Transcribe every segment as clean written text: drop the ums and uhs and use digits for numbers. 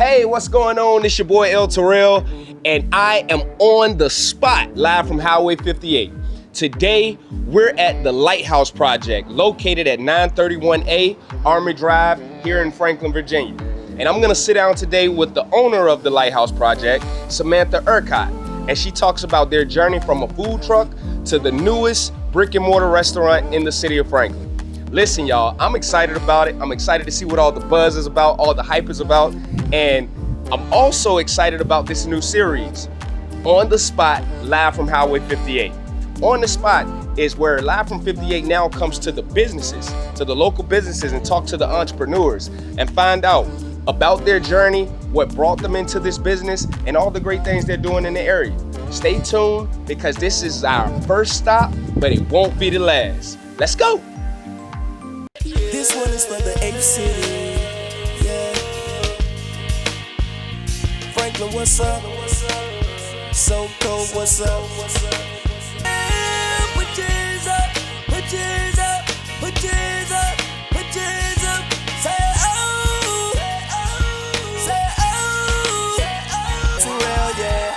Hey, what's going on? It's your boy El Terrell, and I am on the spot live from Highway 58. Today, we're at the Lighthouse project located at 931A Army Drive here in Franklin, Virginia. And I'm gonna sit down today with the owner of the Lighthouse project, Samantha Urquhart, and she talks about their journey from a food truck to the newest brick and mortar restaurant in the city of Franklin. Listen, y'all, I'm excited about it. I'm excited to see what all the buzz is about, all the hype is about, and I'm also excited about this new series, On the Spot, live from Highway 58. On the Spot is where Live from 58 now comes to the businesses, to the local businesses, and talk to the entrepreneurs and find out about their journey, what brought them into this business, and all the great things they're doing in the area. Stay tuned because this is our first stop, but it won't be the last. Let's go. This one is for the Ape City. Yeah. Franklin, what's up? So cold, what's up? Put yours up, put yours up, put yours up, put yours up. Say oh, say oh, Terrell, yeah.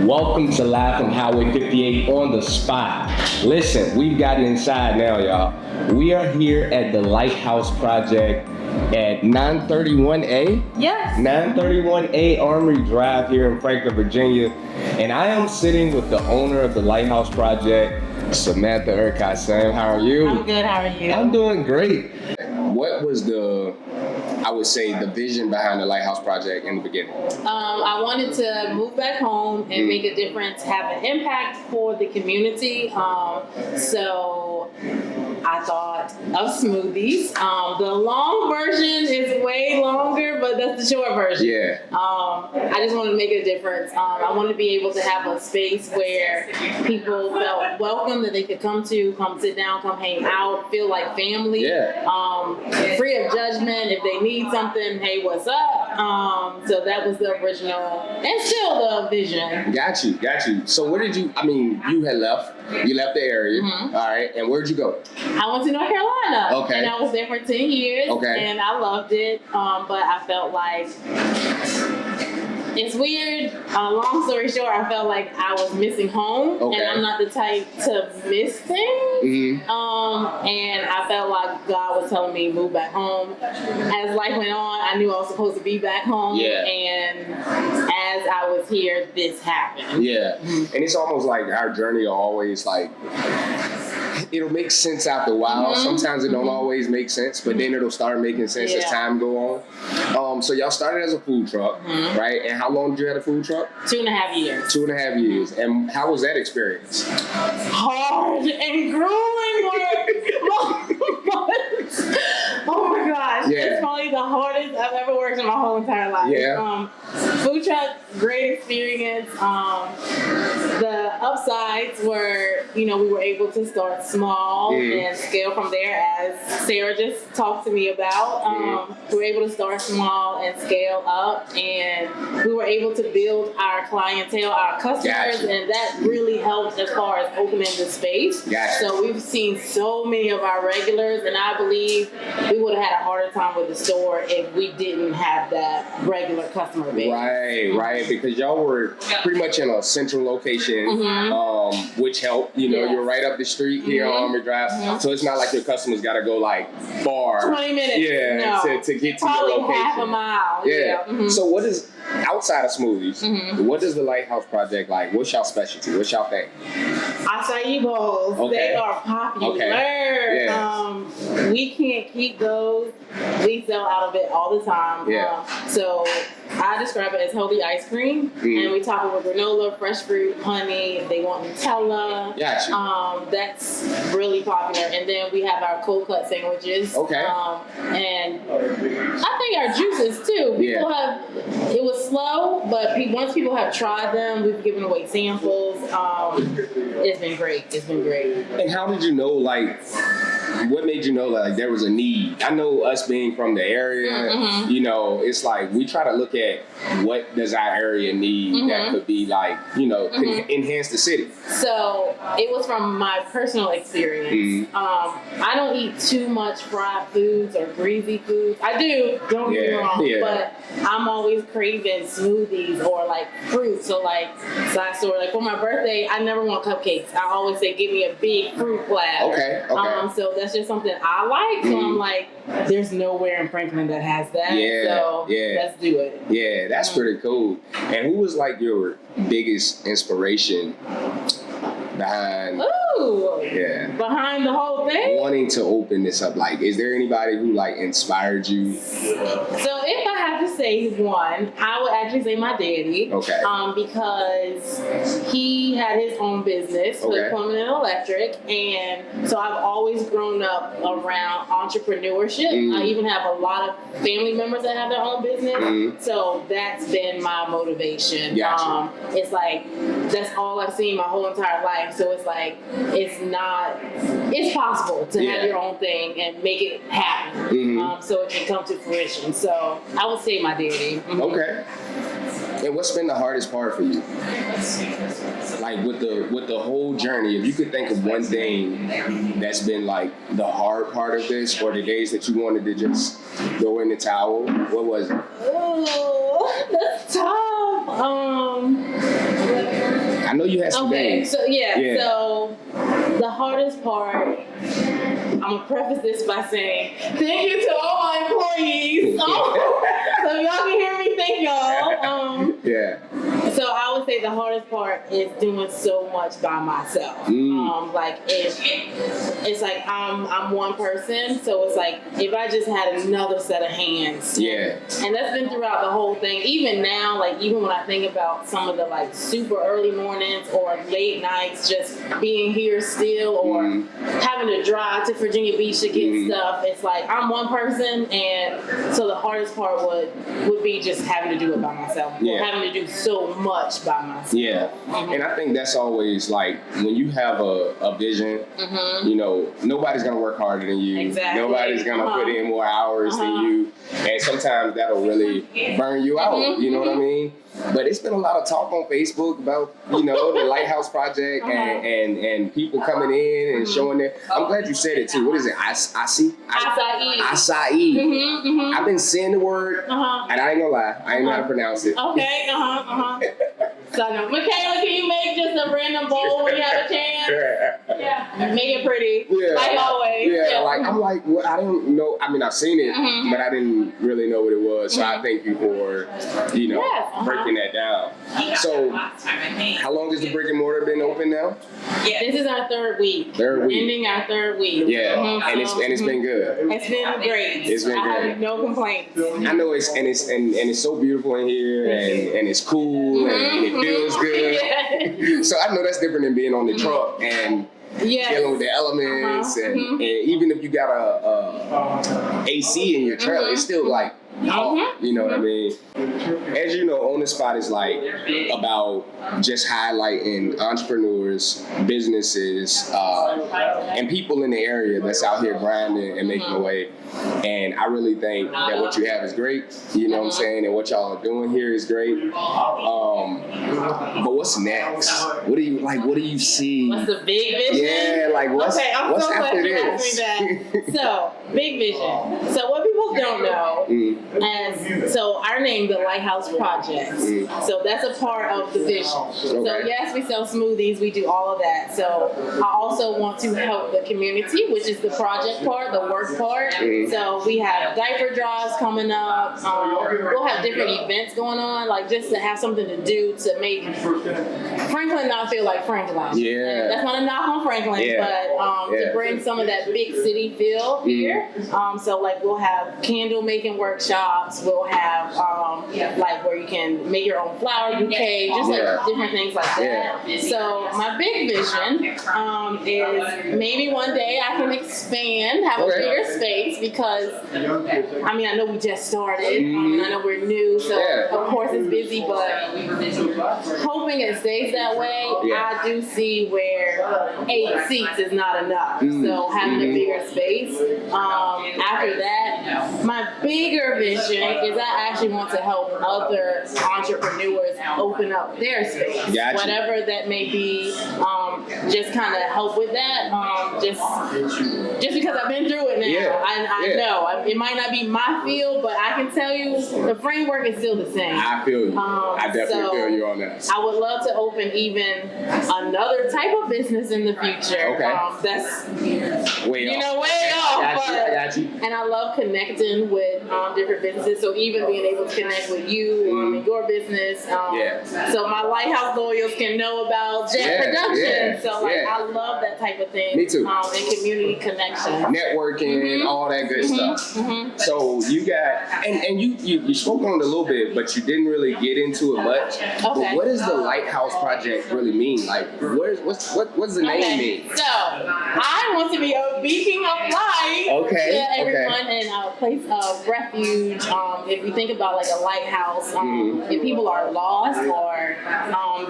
Welcome to Live from Highway 58 On the Spot. Listen, we've gotten inside now, y'all. We are here at the Lighthouse project at 931A. Yes. 931A Armory Drive here in Franklin, Virginia. And I am sitting with the owner of the Lighthouse project, Samantha Urquhart. Sam, how are you? I'm good, how are you? I'm doing great. What was the vision behind the Lighthouse project in the beginning? I wanted to move back home and make a difference, have an impact for the community. So I thought of smoothies. The long version is way longer, but that's the short version. Yeah. I just wanted to make a difference. I wanted to be able to have a space where people felt welcome, that they could come sit down, come hang out, feel like family. Yeah. Free of judgment. If they need something, hey, what's up? So that was the original and still the vision. Got you. So you left the area, all right, and where'd you go? I went to North Carolina. Okay. And I was there for 10 years. Okay. And I loved it, but I felt like, it's weird. Long story short, I felt like I was missing home, okay. and I'm not the type to miss things. Mm-hmm. And I felt like God was telling me move back home. As life went on, I knew I was supposed to be back home. Yeah. And as I was here, this happened. Yeah. And it's almost like our journey are always like, it'll make sense after a while. Mm-hmm. Sometimes it don't always make sense, but then it'll start making sense as time go on. So y'all started as a food truck, right? And how long did you have a food truck? 2.5 years. 2.5 years. And how was that experience? Hard and grueling work. Oh my gosh. Yeah. It's probably the hardest I've ever worked in my whole entire life. Yeah. Food truck, great experience. The upsides were, we were able to start small and scale from there, as Sarah just talked to me about. We were able to start small and scale up, and we were able to build our clientele, our customers, and that really helped as far as opening the space. So we've seen so many of our regulars, and I believe we would have had a harder time with the store if we didn't have that regular customer base. Right, because y'all were pretty much in a central location, which helped. You're right up the street here on Armory Drive, so it's not like your customers got to go like far. 20 minutes. Yeah, to get to probably your location. half a mile. Yeah. So what is, outside of smoothies, what is the Lighthouse project like? What's y'all specialty? What's y'all thing? Acai bowls. Okay. They are popular. Okay. Yeah. We can't keep those. We sell out of it all the time. Yeah. So I describe it as healthy ice cream, and we top it with granola, fresh fruit, honey. They want Nutella. Gotcha. That's really popular. And then we have our cold cut sandwiches. Okay. And I think our juices too. People have. It was slow, but once people have tried them, we've given away samples. It's been great. And how did you know, like, what made you know like there was a need? I know us being from the area, you know, it's like we try to look at what does our area need that could be like, you know, enhance the city. So it was from my personal experience. I don't eat too much fried foods or greasy foods. I do, don't get me wrong, but I'm always craving smoothies or like fruit. So like side story, like for my birthday, I never want cupcakes. I always say, give me a big fruit platter. Okay. So that's just something I like. So I'm like, there's nowhere in Franklin that has that. So let's do it. Yeah, that's pretty cool. And who was like your biggest inspiration behind behind the whole thing? Wanting to open this up? Like, is there anybody who like inspired you? So if I have to say one, I would actually say my daddy. Okay. Because he had his own business with plumbing and electric, and so I've always grown up around entrepreneurship. I even have a lot of family members that have their own business, so that's been my motivation. Gotcha. It's like that's all I've seen my whole entire life. So it's like it's possible to have your own thing and make it happen. So it can come to fruition. So I would say my daddy. Okay. And what's been the hardest part for you? Like with the whole journey, if you could think of one thing that's been like the hard part of this, or the days that you wanted to just go in the towel, what was it? Oh, that's tough. I know you had some days. So so the hardest part, I'm gonna preface this by saying thank you to all my employees. So if y'all can hear me, thank y'all. So I would say the hardest part is doing so much by myself. Like it's like I'm one person, so it's like if I just had another set of hands. And that's been throughout the whole thing. Even now, like even when I think about some of the like super early mornings or late nights, just being here still, or having to drive to Virginia Beach to get stuff, it's like I'm one person, and so the hardest part would be just having to do it by myself, or having to do so much by myself. And I think that's always like when you have a vision, you know, nobody's gonna work harder than you. Nobody's gonna put in more hours than you, and sometimes that'll really burn you out. You know what I mean? But it's been a lot of talk on Facebook about, you know, the Lighthouse project and people coming in and showing their. I'm glad you said it too. What is it? Acai. I've been saying the word, and I ain't gonna lie, I ain't know how to pronounce it. So, Michaela, can you make just a random bowl when you have a chance? Make it pretty, like always. Like I'm like, well, I don't know. I mean, I've seen it, but I didn't really know what it was. So I thank you for, you know, breaking that down. So, how long has the brick and mortar been open now? This is our third week. Ending our third week. And it's been good. It's been great. It's been I great. have no complaints. I know it's so beautiful in here, and it's cool, and it feels good. So I know that's different than being on the truck and dealing with the elements, and even if you got a AC in your trailer, it's still like hot, you know what I mean? As you know, On the Spot is like about just highlighting entrepreneurs, businesses, and people in the area that's out here grinding and making a way. And I really think that what you have is great, you know what I'm saying, and what y'all are doing here is great. But what's next? What do you see? What's the big vision? Yeah, like what's after this? So, big vision. So what people don't know, so our name, the Lighthouse Project. So that's a part of the vision. So yes, we sell smoothies, we do all of that. So I also want to help the community, which is the project part, the work part. So we have diaper drives coming up. We'll have different events going on, like just to have something to do to make Franklin not feel like Franklin. And that's not a knock on Franklin, but to bring some of that big city feel here. So like we'll have have candle making workshops. We'll have like where you can make your own flower bouquet, just like different things like that. So my big vision is maybe one day I can expand, have a bigger space, because I mean, I know we just started, and I know we're new, so of course it's busy, but hoping it stays that way. I do see where 8 seats is not enough, so having a bigger space. After that, my bigger vision is I actually want to help other entrepreneurs open up their space, whatever that may be. Just kind of help with that. Just because I've been through it now, I know it might not be my field, but I can tell you the framework is still the same. I feel you. I definitely feel you on that. I would love to open even another type of business in the future. That's way off. I got you. And I love connecting with different businesses. So even being able to connect with you in your business. So my Lighthouse loyals can know about Jet Productions. So I love that type of thing. Me too. And community connection, networking, all that good stuff. So you got, and you spoke on it a little bit, but you didn't really get into it much. But what does the Lighthouse Project really mean? Like, what's the name mean? So I want to be a beacon of light to everyone and a place of refuge. If you think about like a lighthouse, if people are lost or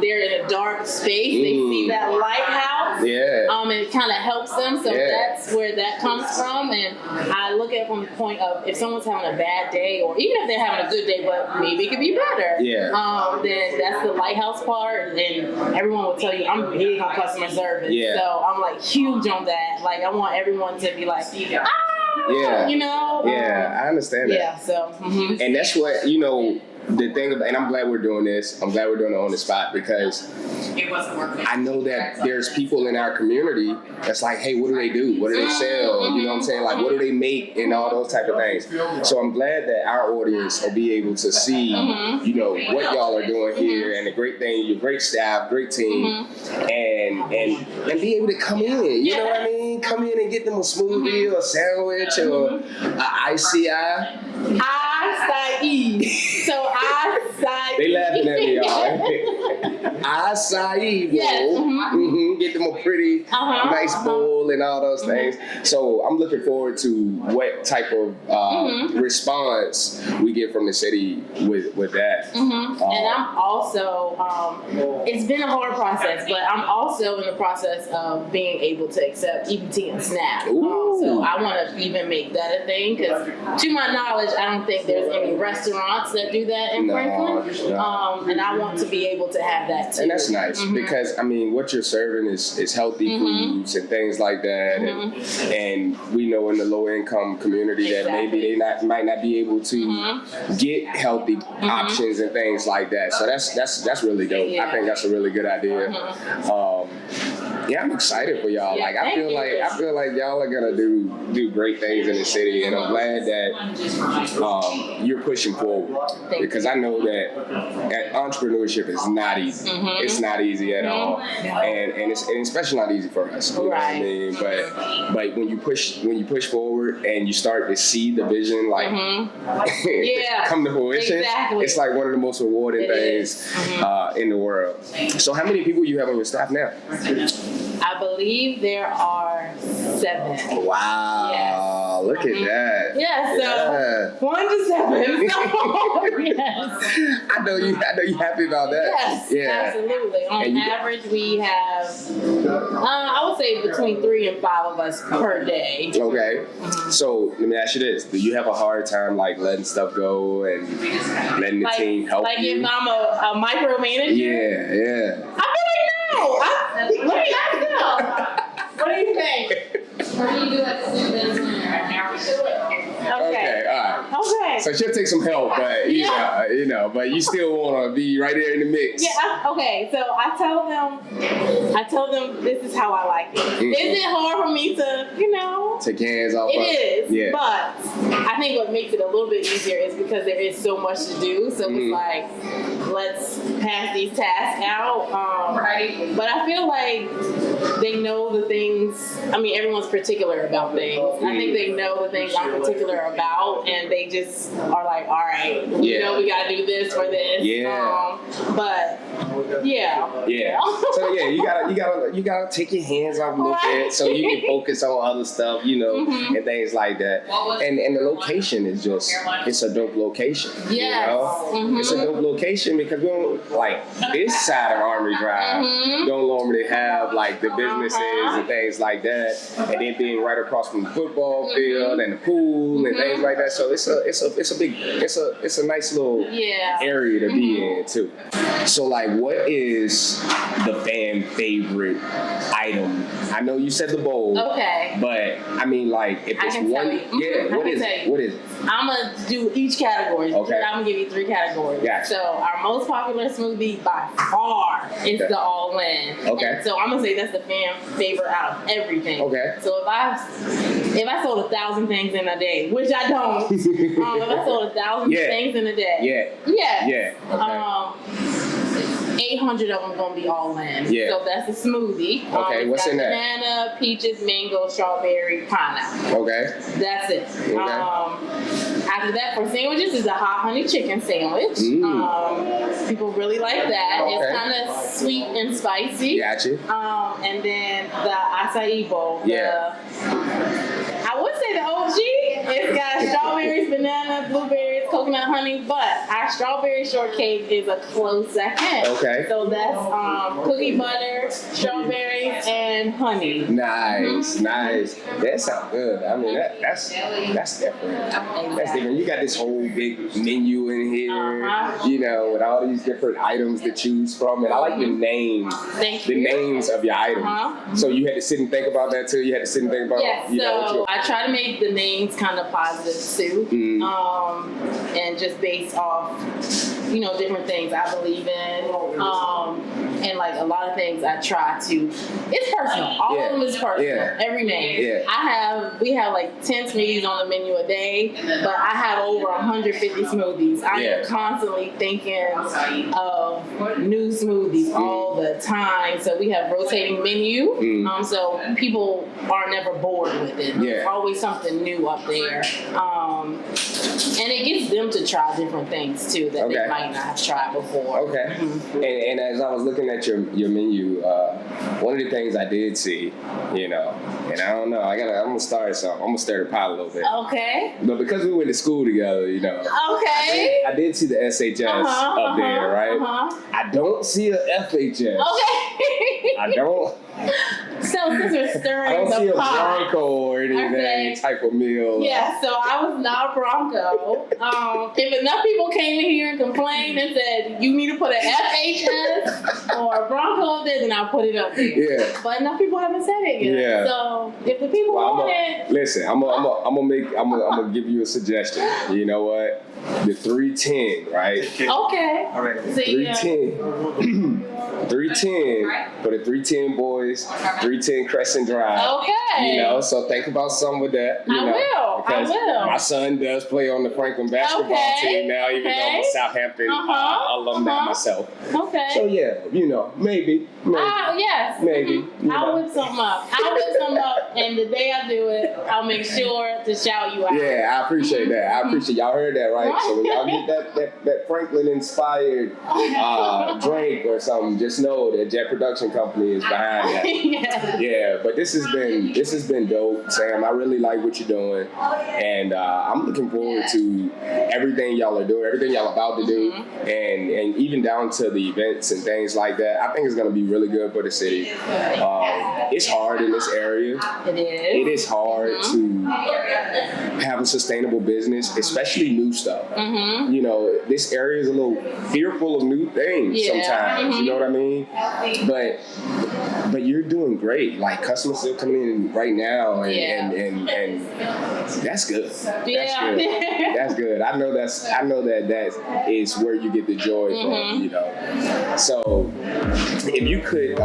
they're in a dark space, they see that lighthouse. It kind of helps them. So that's where that comes from. And I look at it from the point of if someone's having a bad day, or even if they're having a good day, but maybe it could be better. Then that's the lighthouse part. And everyone will tell you I'm big on customer service. So I'm like huge on that. Like I want everyone to be like, you know. I understand that. So. And that's what the thing about, and I'm glad we're doing this. I'm glad we're doing it on the spot, because I know that there's people in our community that's like, hey, what do they do? What do they sell? You know what I'm saying? Like, what do they make? And all those type of things. So I'm glad that our audience will be able to see, what y'all are doing here, and the great thing, your great staff, great team, and be able to come in. You know what I mean? Come in and get them a smoothie or a sandwich or an ICI. Acai. So acai. They laughing at me, y'all. Acai bowl. Get them a pretty nice bowl and all those things. So I'm looking forward to what type of response we get from the city with that. And I'm also, it's been a hard process, but I'm also in the process of being able to accept EBT and SNAP. So I want to even make that a thing, because to my knowledge, I don't think there's any restaurants that do that in Franklin. And I want to be able to have that too. And that's nice, because I mean, what you're serving is healthy foods and things like that. And we know in the low income community that maybe they might not be able to get healthy options and things like that. So that's really dope. I think that's a really good idea. I'm excited for y'all. Like I feel like y'all are gonna do great things in the city, and I'm glad that you're pushing forward, because I know that entrepreneurship is not easy. It's not easy at all, and it's especially not easy for us. You know what I mean? But when you push forward and you start to see the vision like come to fruition, it's like one of the most rewarding things in the world. So how many people you have on your staff now? I believe there are 7. Wow, look at that. So 1 to 7. So, I know you happy about that. Yes, absolutely. On average, we have, I would say between 3 and 5 of us per day. Okay. So let me ask you this: do you have a hard time like letting stuff go and letting the team help you? Like if I'm a micromanager? I feel like no. Let me ask them. What do you think? What do you do at the students right now? Okay. All right. So she'll take some help, but but you still want to be right there in the mix. Okay. So I tell them this is how I like it. Is it hard for me to, take your hands off? It is. But I think what makes it a little bit easier is because there is so much to do. So it's like, let's pass these tasks out. Right. But I feel like they know the things. I mean, everyone's particular about things. I think they know the things I'm particular about, and they just are like, all right, you know, we gotta do this for this. Yeah. But yeah. Yeah. So yeah, you gotta take your hands off a little bit so you can focus on other stuff, you know, and things like that. And the location is just, it's a dope location. Yes. You know? It's a dope location because we don't, like, this side of Armory Drive don't normally have like the businesses and things like that, and then being right across from the football field and the pool and things like that. So it's a nice little area to be in too. So like, what is the fan favorite item? I know you said the bowl. Okay. But I mean, like, if it's one, what is it? What is it? I'm gonna do each category. Okay. I'm gonna give you 3 categories. Gotcha. So our most popular smoothie by far is the All-In. Okay. And so I'm gonna say that's the fan favorite out of everything. Okay. So if I sold 1,000 things in a day, which I don't, if I sold 1,000 things in a day, okay. 800 of them gonna be All-In. Yeah. So that's a smoothie. Okay, what's in that? Banana, peaches, mango, strawberry, pineapple. Okay. That's it. Okay. After that, for sandwiches, is a hot honey chicken sandwich. People really like that. Okay. It's kind of sweet and spicy. Gotcha. And then the acai bowl. Yeah. I would say the OG. It's got strawberries, banana, blueberries, coconut honey, but our strawberry shortcake is a close second. Okay. So that's cookie butter, strawberries, and honey. Nice, nice. That sounds good. I mean, that's different. That's different. You got this whole big menu in here, you know, with all these different items to choose from, and I like the names. Thank the you. names of your items. So you had to sit and think about that too. You had to sit and think about. Yes. You know, So I try to make the names kind of positive too, and just based off, you know, different things I believe in, and like a lot of things I try to. It's personal. All of them is personal. Yeah. Every name. Yeah. We have like 10 smoothies on the menu a day, but I have over 150 smoothies. I am constantly thinking of new smoothies all the time. So we have rotating menu. So people are never bored with it. There's always something new up there. And it gets them to try different things too that they might not have tried before. Okay. And as I was looking at your menu, one of the things I did see, you know, and I don't know, I'm gonna start something. I'm gonna stir the pot a little bit. Okay. But because we went to school together, you know. Okay. I did see the SHS up there, right? I don't see a FHS. Okay. I don't. So since we're I stirring don't see the a pot. Bronco or anything type of meal. Yeah, so I was not a Bronco. If enough people came in here and complained and said, you need to put an FHS or a Bronco up there, then I'll put it up there. Yeah. But enough people haven't said it yet. Yeah. So if the people want it. Listen, I'm gonna give you a suggestion. You know what? The 310, right? Okay. All right. 310. 310 for the 310 boys, 310 Crescent Drive. Okay. You know, so think about some with that. You know, I will. My son does play on the Franklin basketball team now, even though I'm a Southampton alumni myself. Okay. So yeah, you know, maybe. Yes. Maybe. I'll whip something up. And the day I do it, I'll make sure to shout you out. Yeah, I appreciate that. I appreciate y'all heard that, right? So when y'all get that Franklin inspired drink or something, just know that Jet Production Company is behind that. Yes. Yeah, but this has been dope, Sam. I really like what you're doing, and I'm looking forward to everything y'all are doing, everything y'all about to do, and even down to the events and things like that. I think it's gonna be really good for the city. It's hard in this area. It is. It is hard to have a sustainable business, especially new stuff. You know, this area is a little fearful of new things sometimes. You know what I mean? But you're doing great. Like, customers still coming in right now, and that's good. That's good. I know that is where you get the joy from. You know. So if you could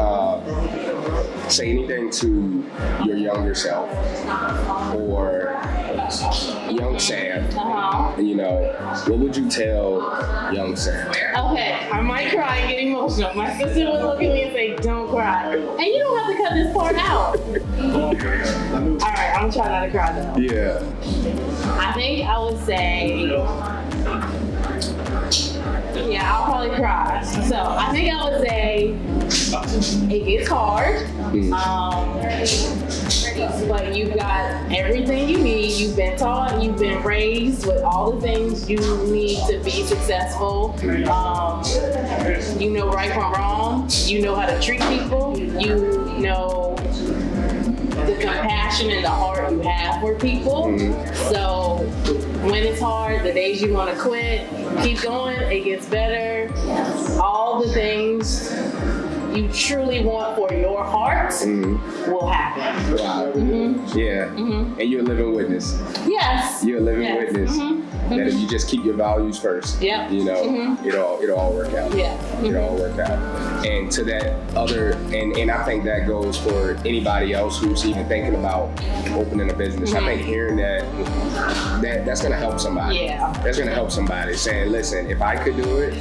say anything to your younger self, or young Sam, Uh-huh. you know, what would you tell young Sam? Okay, I might cry and get emotional. My sister would look at me and say, don't cry. And you don't have to cut this part out. Alright, I'm gonna try not to cry though. Yeah. I think I would say, yeah, I'll probably cry. So I think I would say it gets hard. But you've got everything you need. You've been taught, you've been raised with all the things you need to be successful. You know right from wrong. You know how to treat people. You know the compassion and the heart you have for people. So when it's hard, the days you want to quit, keep going, it gets better. All the things you truly want for your heart will happen. Wow. Yeah. And you're a living witness. Yes. You're a living witness. That if you just keep your values first, Yep. you know, it'll all work out. Yeah. It'll all work out. And to that other, and I think that goes for anybody else who's even thinking about opening a business. I think hearing that's gonna help somebody. Yeah. That's gonna help somebody saying, listen, if I could do it,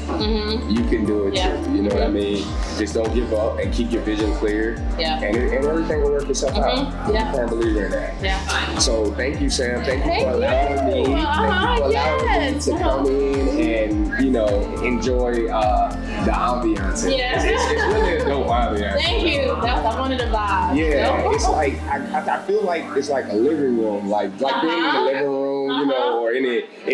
you can do it Yeah. too. You know what I mean? Just don't give up and keep your vision clear. Yeah. And everything will work itself out. Yeah. I'm a firm believer in that. Yeah. So thank you, Sam. Thank you Thank for allowing me. you. Thank you for allowing me Yes. to come in and, you know, enjoy the ambiance. Yes. It's really a dope ambiance. Thank you. I wanted to vibe. Yeah, So- it's like I feel like it's like a living room, like being in the living room, you know, or in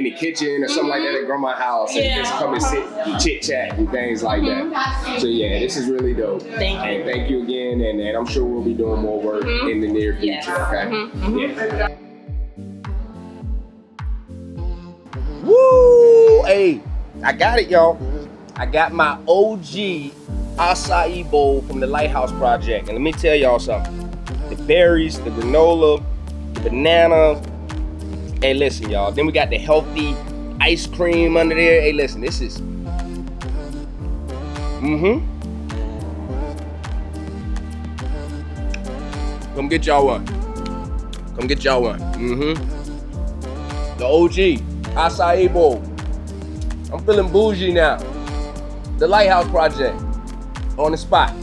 the kitchen or something like that at grandma's house, and just come and sit, and chit chat and things like that. So yeah, this is really dope. Thank you. And thank you again, and I'm sure we'll be doing more work in the near future. Yes. Okay. Yeah. Woo! Hey, I got it, y'all. I got my OG acai bowl from the Lighthouse Project. And let me tell y'all something. The berries, the granola, the banana. Hey, listen, y'all. Then we got the healthy ice cream under there. Hey, listen, this is... Come get y'all one. Come get y'all one. The OG acai bowl. I'm feeling bougie now. The Lighthouse Project. On the spot.